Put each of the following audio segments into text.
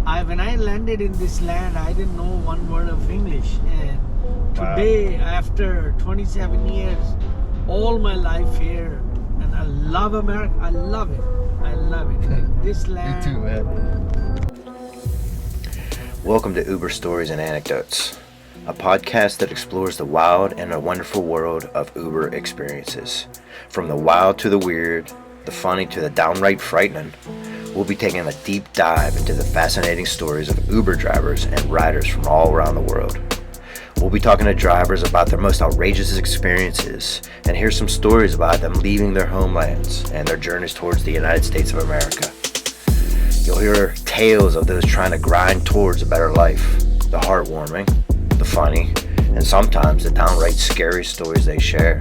when I landed in this land, I didn't know one word of English. And today, after 27 years, all my life here, and I love America. I love it. I love it. This land. You too, man. Welcome to Uber Stories and Anecdotes, a podcast that explores the wild and the wonderful world of Uber experiences. From the wild to the weird, the funny to the downright frightening, we'll be taking a deep dive into the fascinating stories of Uber drivers and riders from all around the world. We'll be talking to drivers about their most outrageous experiences and hear some stories about them leaving their homelands and their journeys towards the United States of America. You'll hear tales of those trying to grind towards a better life, the heartwarming, the funny, and sometimes the downright scary stories they share.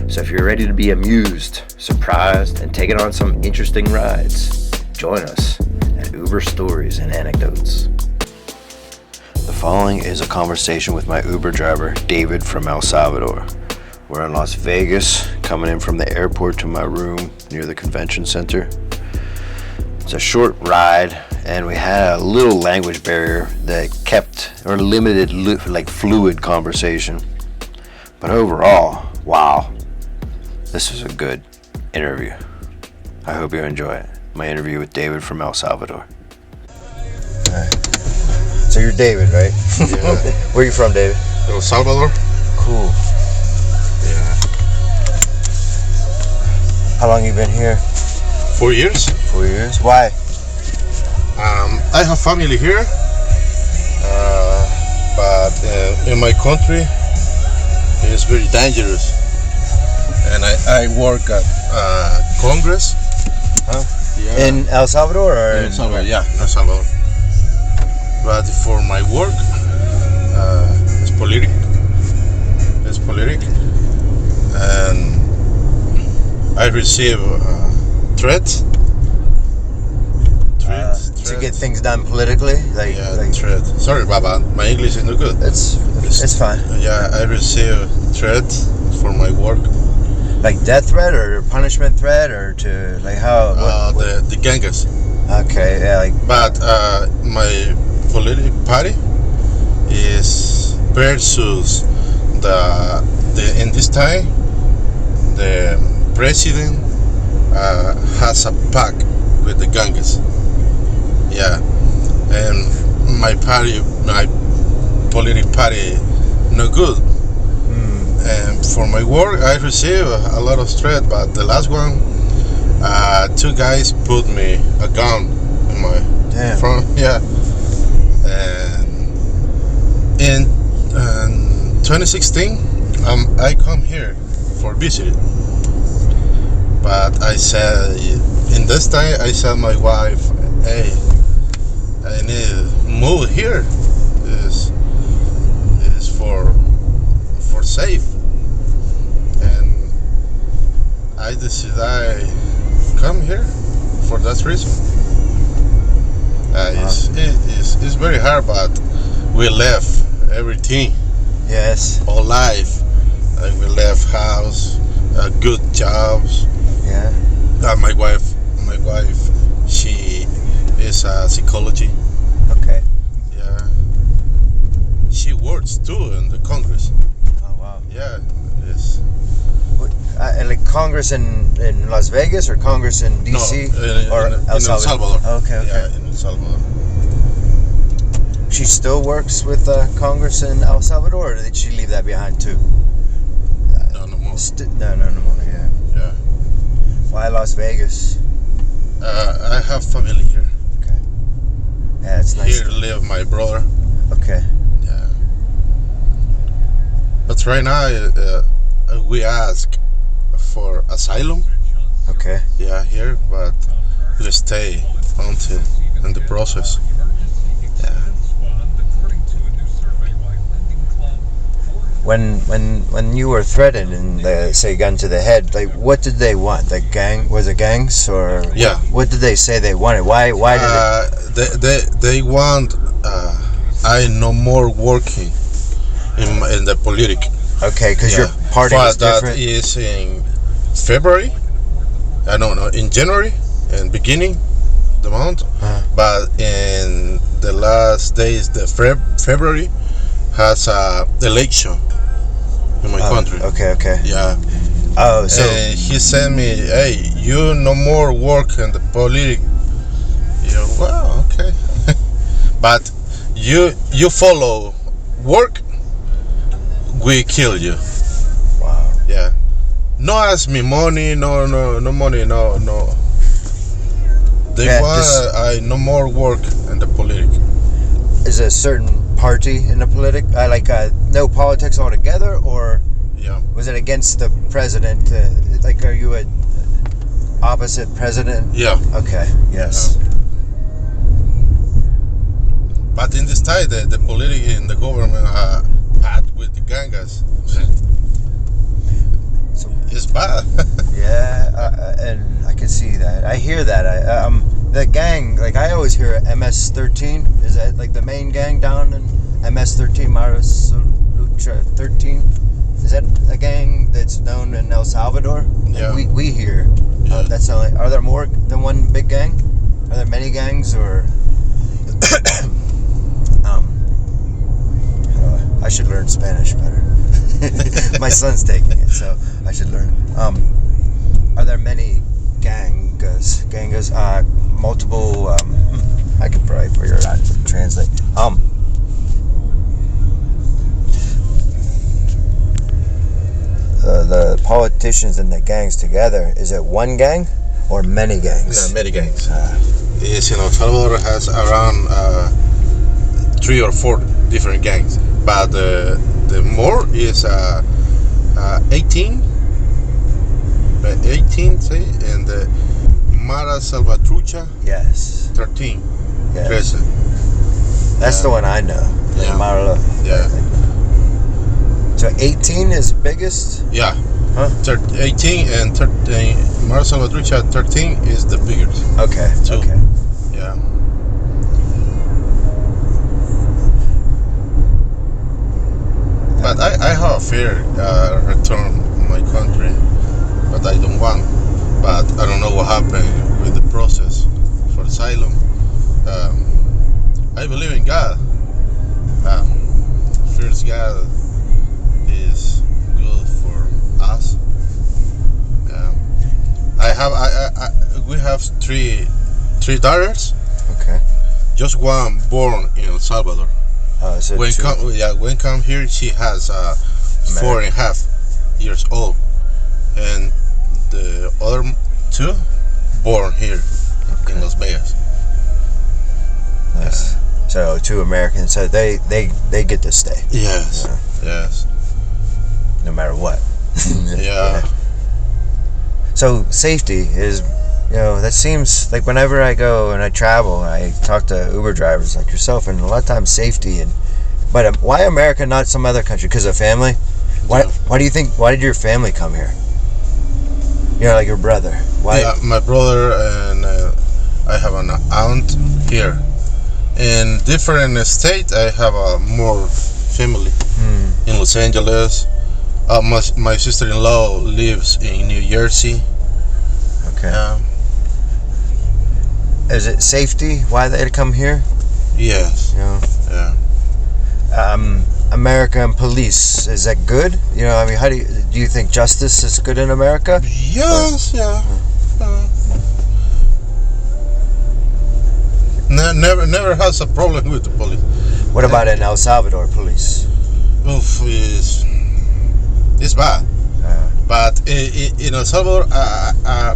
So if you're ready to be amused, surprised, and taken on some interesting rides, join us at Uber Stories and Anecdotes. The following is a conversation with my Uber driver, David from El Salvador. We're in Las Vegas, coming in from the airport to my room near the convention center. It's a short ride, and we had a little language barrier that kept or limited fluid conversation. But overall, wow, this was a good interview. I hope you enjoy it. My interview with David from El Salvador. Alright. So you're David, right? Yeah. Where are you from, David? El Salvador. Cool. Yeah. How long you been here? 4 years. 4 years. Why? I have family here, but in my country it's very dangerous, and I work at Congress. Huh? Yeah. In El Salvador or In El Salvador? Yeah, El Salvador. But for my work, it's political. It's political, and I receive threats. To get things done politically, threat. Sorry, Baba, my English is not good. It's fine. Yeah, I receive threats for my work. Like death threat or punishment threat or to like how? The gangs. Okay, yeah, like. But my political party is versus the in this time the president has a pact with the gangs. Yeah, and my political party, no good. And for my work, I receive a lot of threat. But the last one, 2 guys put me a gun in my front. Yeah, and in 2016, I come here for visit. But I said in this time, I said my wife, hey, I need to move here. Is for safe, and I decided I come here for that reason. It's very hard, but we left everything. Yes. All life, we left house, good jobs. Yeah. My wife, she is a psychology. Okay. Yeah. She works too in the Congress. Oh wow. Yeah. Yes. Like Congress in Las Vegas or Congress in DC or in El Salvador. Okay. Yeah, in El Salvador. She still works with Congress in El Salvador, or did she leave that behind too? No more. No more. Yeah. Yeah. Why Las Vegas? I have family here. Okay. Yeah, it's nice. Here live my brother. Okay. Yeah. But right now, we ask for asylum. Okay. Yeah, here, but we stay until in the process. Yeah. When you were threatened and say gun to the head, like what did they want? The gang was it gangs or yeah? What did they say they wanted? Why did they want I no more working in the politics. Okay, because your party is different. That is in February. I don't know, in January, in beginning the month, but in last days, the February has a election in my country. Okay. Yeah. Oh, so And he said me, hey, you no more work in the politics. You know, well, okay. But you follow work, we kill you. wow. Yeah. No ask me money, no money, no. They Yeah, want I no more work in the politics. Is a certain party in the no politics altogether, or Yeah. was it against the president? Are you a opposite president? Yeah. Okay. Yes. But in this time, the politics in the government are bad with the gangas. So, It's bad. yeah, and I can see that. I hear that. The gang, I always hear MS-13. Is that the main gang down in MS-13, Maris Lucha 13? Is that a gang that's known in El Salvador? Yeah. We hear. Yeah. That's only. Are there more than one big gang? Are there many gangs, or? I should learn Spanish better. My son's taking it, so I should learn. Are there many gangas? Multiple. I could probably figure it out and translate. The politicians and the gangs together. Is it one gang or many gangs? No, many gangs. Yes, El Salvador has around 3 or 4 different gangs, but the more is 18, say, and the Mara Salvatrucha Yes. 13. Yes. 13. That's Yeah. the one I know. Yeah. Marla. Yeah. So 18 is biggest? Yeah. Huh? 18 and 13. Mara Salvatrucha 13 is the biggest. Okay. Two. Okay. Yeah. But I have a fear return to my country, but I don't want. But I don't know what happened with the process for asylum. I believe in God. First, God is good for us. We have three daughters. Okay. Just one born in El Salvador. So When come here, she has 4.5 years old, and the other 2 born here in Las Vegas. Nice. So 2 Americans. So they get to stay. Yes, yes, No matter what. yeah. So safety is, that seems like whenever I go and I travel, I talk to Uber drivers like yourself, and a lot of times safety. But why America, not some other country? Because of family. Why do you think? Why did your family come here? Like your brother. Why? Yeah, my brother and I have an aunt here. In different states, I have a more family in Los Angeles. My sister-in-law lives in New Jersey. Okay. Is it safety? Why they come here? Yes. Yeah. Yeah. American police, is that good? How do you think justice is good in America? Yes. Yeah. Never has a problem with the police. What about in El Salvador police? Oof, it's bad. But in El Salvador, I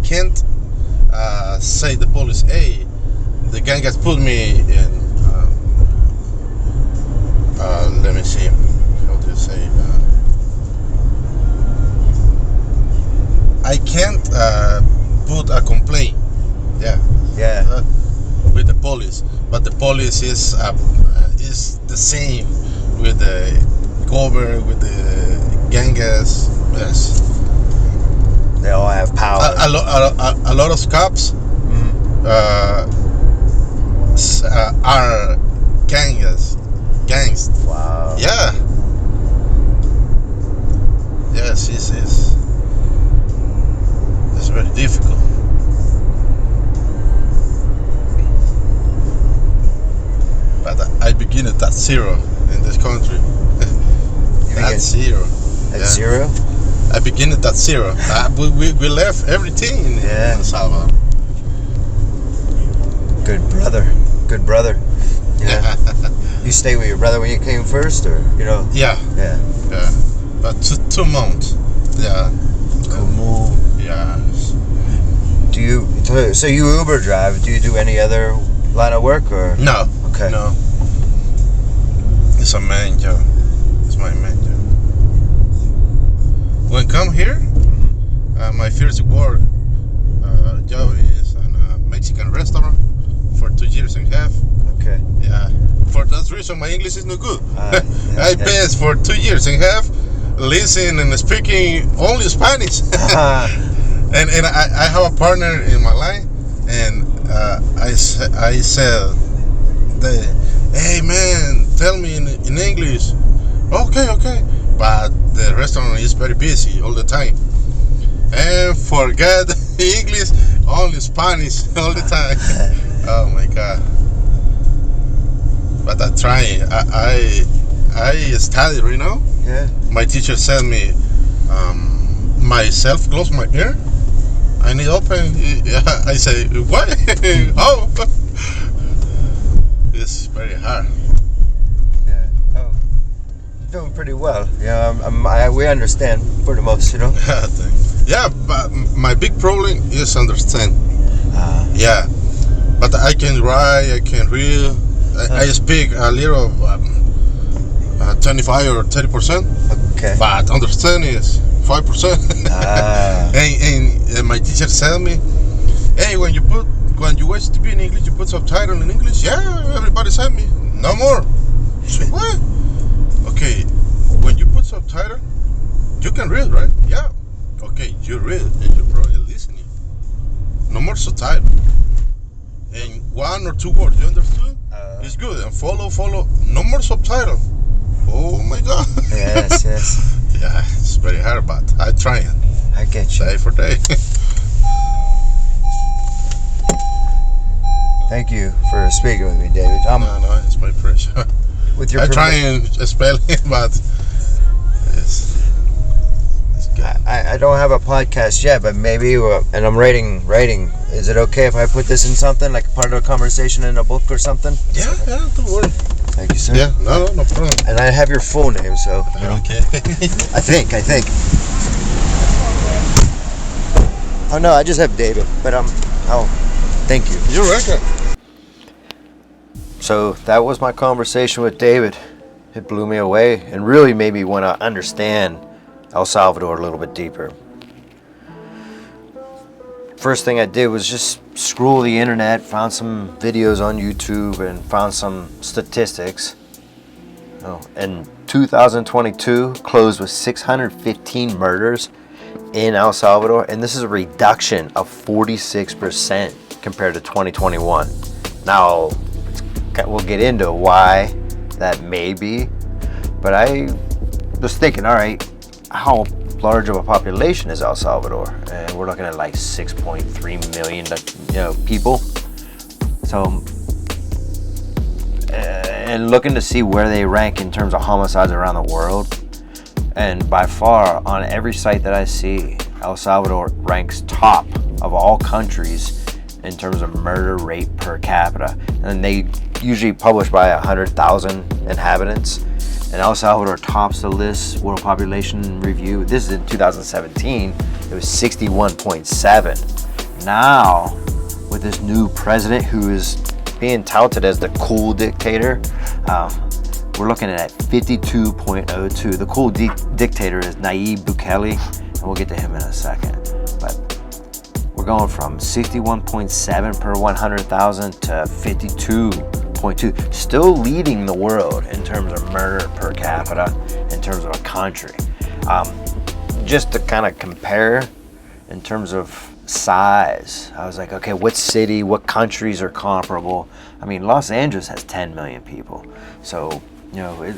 can't say the police, hey, the gang has put me in. Let me see. How do you say? I can't put a complaint. Yeah. With the police, but the police is the same with the government, with the gangas. Yes. They all have power. A lot of cops are gangs. Wow. Yeah. Yes, it's very difficult. begin at zero in this country. At zero. At zero? I begin at zero. We left everything in El Salvador. Good brother. Yeah. You stay with your brother when you came first, or Yeah. But 2 months. Yeah. Cool. Yeah. Do you? So you Uber drive? Do you do any other line of work, or? No. Okay. No. It's a main job. It's my main job. When I come here, my first work job is in a Mexican restaurant for 2 years and a half. Okay. Yeah. For that reason, my English is not good. I passed for 2 years and a half, listening and speaking only Spanish. And I have a partner in my line, and I said, "Hey man, tell me in English." Okay. But the restaurant is very busy all the time, and forget English, only Spanish all the time. Oh my God! But I'm trying. I study right now. Yeah. My teacher said me, myself close my ear. I need open. I say, what? How? It's very hard. Yeah. Oh. Doing pretty well. Yeah. We understand for the most, Yeah, but my big problem is understand. Yeah, but I can write. I can read. I speak a little, 25 or 30%. Okay. But understand is 5%. And my teacher said me, hey, when you watch TV in English, you put subtitle in English. Yeah, everybody said me, no more. So what? Okay, when you put subtitle, you can read, right? Yeah. Okay, you read and you're probably listening. No more subtitle. And 1 or 2 words, you understood? It's good. And follow. No more subtitle. Oh my God. Yes. Yeah, it's very hard, but I try it. I get you. Day for day. Thank you for speaking with me, David. No, it's my pleasure. With your I try and spell it, but it's good. I don't have a podcast yet, but maybe, and I'm writing. Is it okay if I put this in something, like part of a conversation in a book or something? Yeah, don't worry. Thank you, sir. Yeah, no problem. And I have your full name, so. Okay. I think. Oh no, I just have David, but thank you. You're welcome. So that was my conversation with David. It blew me away and really made me want to understand El Salvador a little bit deeper. First thing I did was just scroll the internet, found some videos on YouTube, and found some statistics. And 2022 closed with 615 murders in El Salvador, and this is a reduction of 46% compared to 2021. Now, we'll get into why that may be, but I was thinking, all right, how large of a population is El Salvador? And we're looking at like 6.3 million, people. So, and looking to see where they rank in terms of homicides around the world. And by far, on every site that I see, El Salvador ranks top of all countries in terms of murder rate per capita. And they usually publish by 100,000 inhabitants. And El Salvador tops the list, World Population Review. This is in 2017. It was 61.7. Now, with this new president who is being touted as the cool dictator, we're looking at 52.02. The cool dictator is Nayib Bukele, and we'll get to him in a second. But we're going from 61.7 per 100,000 to 52.2, still leading the world in terms of murder per capita, in terms of a country. Just to kind of compare in terms of size, I was like, okay, what city, what countries are comparable? I mean, Los Angeles has 10 million people. So,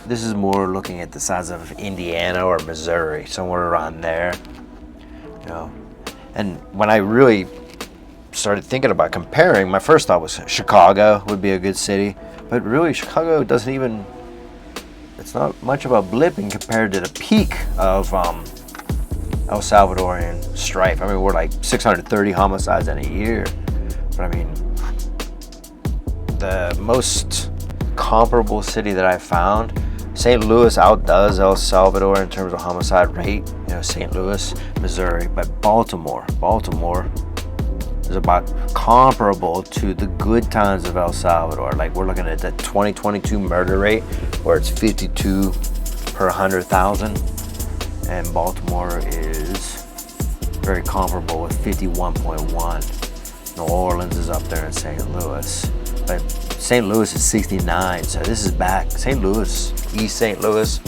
this is more looking at the size of Indiana or Missouri, somewhere around there. And when I really started thinking about comparing, my first thought was Chicago would be a good city. But really, Chicago doesn't even, it's not much of a blip in compared to the peak of El Salvadorian strife. I mean, we're like 630 homicides in a year. But I mean, the most comparable city that I found, St. Louis outdoes El Salvador in terms of homicide rate. St. Louis, Missouri, but Baltimore is about comparable to the good times of El Salvador. Like, we're looking at the 2022 murder rate where it's 52 per 100,000, and Baltimore is very comparable with 51.1. New Orleans is up there in St. Louis, but St. Louis is 69, so this is back. St. Louis, East St. Louis.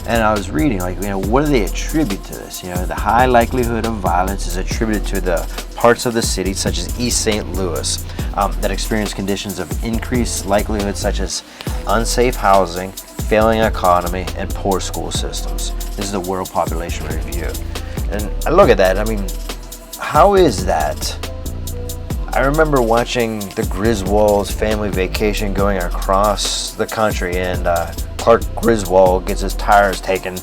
And I was reading, what do they attribute to this? The high likelihood of violence is attributed to the parts of the city, such as East St. Louis, that experience conditions of increased likelihood, such as unsafe housing, failing economy, and poor school systems. This is the World Population Review. And I look at that, how is that? I remember watching the Griswold's family vacation going across the country, and Clark Griswold gets his tires taken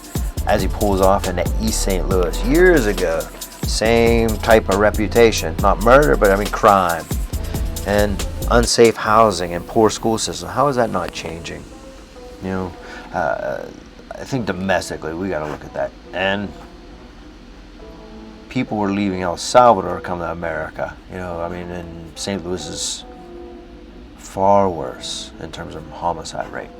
as he pulls off into East St. Louis years ago. Same type of reputation, not murder, but crime, and unsafe housing and poor school system. How is that not changing? I think domestically we got to look at that. And people were leaving El Salvador to come to America. And St. Louis is far worse in terms of homicide rate.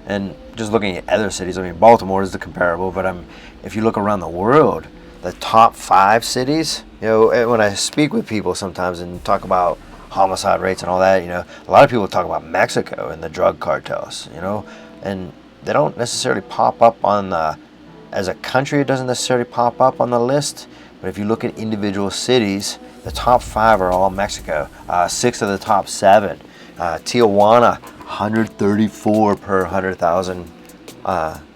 And just looking at other cities, Baltimore is the comparable, but if you look around the world, the top 5 cities, when I speak with people sometimes and talk about homicide rates and all that, a lot of people talk about Mexico and the drug cartels, and they don't necessarily pop up on as a country, it doesn't necessarily pop up on the list, but if you look at individual cities, the top 5 are all Mexico. 6 of the top 7. Tijuana, 134 per 100,000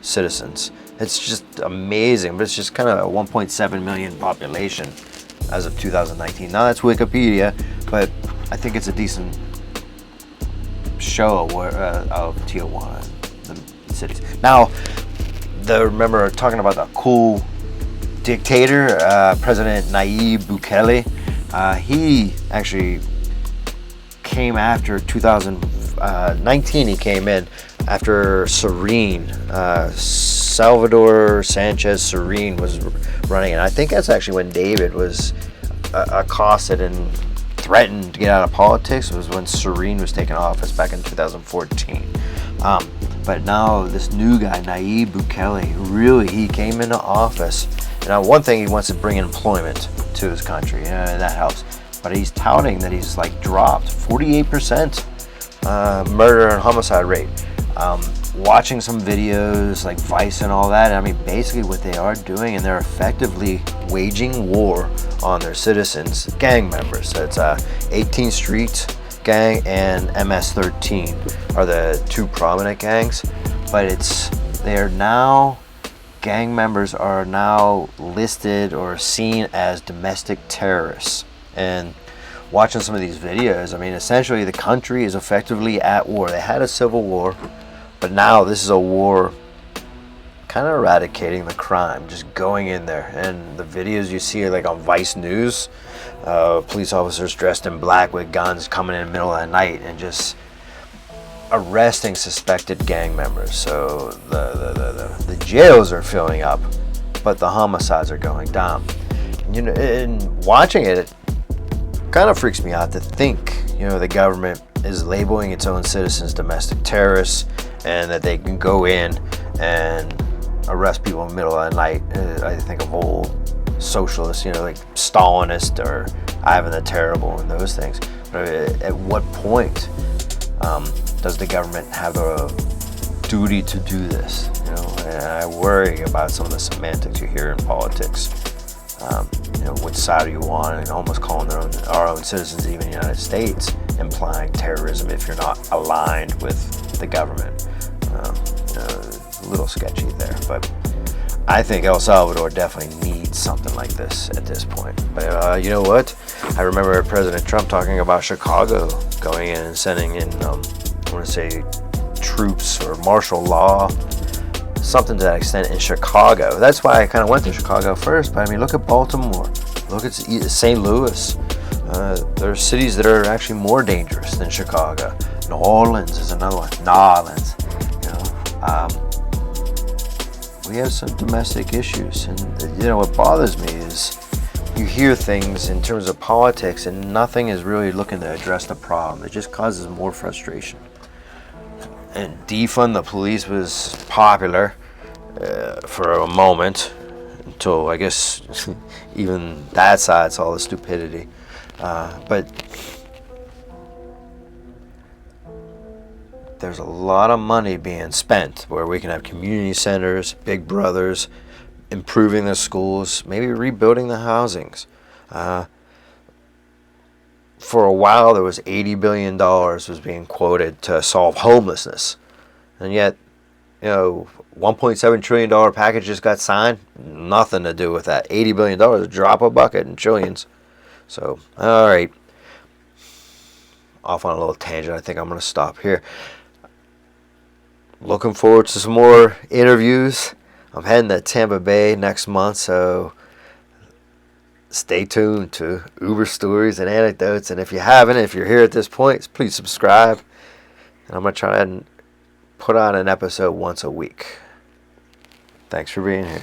citizens. It's just amazing, but it's just kind of a 1.7 million population as of 2019. Now that's Wikipedia, but I think it's a decent show of Tijuana, the cities. Now, remember talking about the cool dictator, President Nayib Bukele. He actually came after 2019. He came in after Salvador Sanchez Serene was running, and I think that's actually when David was accosted and threatened to get out of politics. It was when Serene was taking office back in 2014. But now this new guy, Nayib Bukele, really, he came into office. Now, one thing, he wants to bring employment to his country, and that helps. But he's touting that he's dropped 48% murder and homicide rate. Watching some videos like Vice and all that, basically what they are doing, and they're effectively waging war on their citizens, gang members. So it's 18th Street gang and MS-13 are the 2 prominent gangs, but gang members are now listed or seen as domestic terrorists. And watching some of these videos, essentially the country is effectively at war. They had a civil war, but now this is a war kind of eradicating the crime, just going in there. And the videos you see on Vice News, police officers dressed in black with guns coming in the middle of the night and just arresting suspected gang members. So the jails are filling up, but the homicides are going down. And watching it kind of freaks me out to think, the government is labeling its own citizens domestic terrorists, and that they can go in and arrest people in the middle of the night. I think of old socialists, like Stalinist or Ivan the Terrible and those things. But at what point does the government have a duty to do this? And I worry about some of the semantics you hear in politics. Which side are you on, and almost calling our own citizens, even in the United States, implying terrorism if you're not aligned with the government. A little sketchy there, but I think El Salvador definitely needs something like this at this point. But you know what? I remember President Trump talking about Chicago going in and sending in, I want to say, troops or martial law, something to that extent in Chicago. That's why I kind of went to Chicago first. But I mean, look at Baltimore. Look at St. Louis. There are cities that are actually more dangerous than Chicago. New Orleans is another one. New Orleans. You know, we have some domestic issues, and you know what bothers me is you hear things in terms of politics, and nothing is really looking to address the problem. It just causes more frustration. And defund the police was popular for a moment, until I guess even that side saw the stupidity. But there's a lot of money being spent where we can have community centers, big brothers, improving the schools, maybe rebuilding the housings. For a while, there was $80 billion was being quoted to solve homelessness. And yet, you know, $1.7 trillion package just got signed. Nothing to do with that. $80 billion, a drop of a bucket in trillions. So, all right. Off on a little tangent. I think I'm going to stop here. Looking forward to some more interviews. I'm heading to Tampa Bay next month, so stay tuned to Uber Stories and Anecdotes. And if you haven't, if you're here at this point, please subscribe. And I'm going to try and put on an episode once a week. Thanks for being here.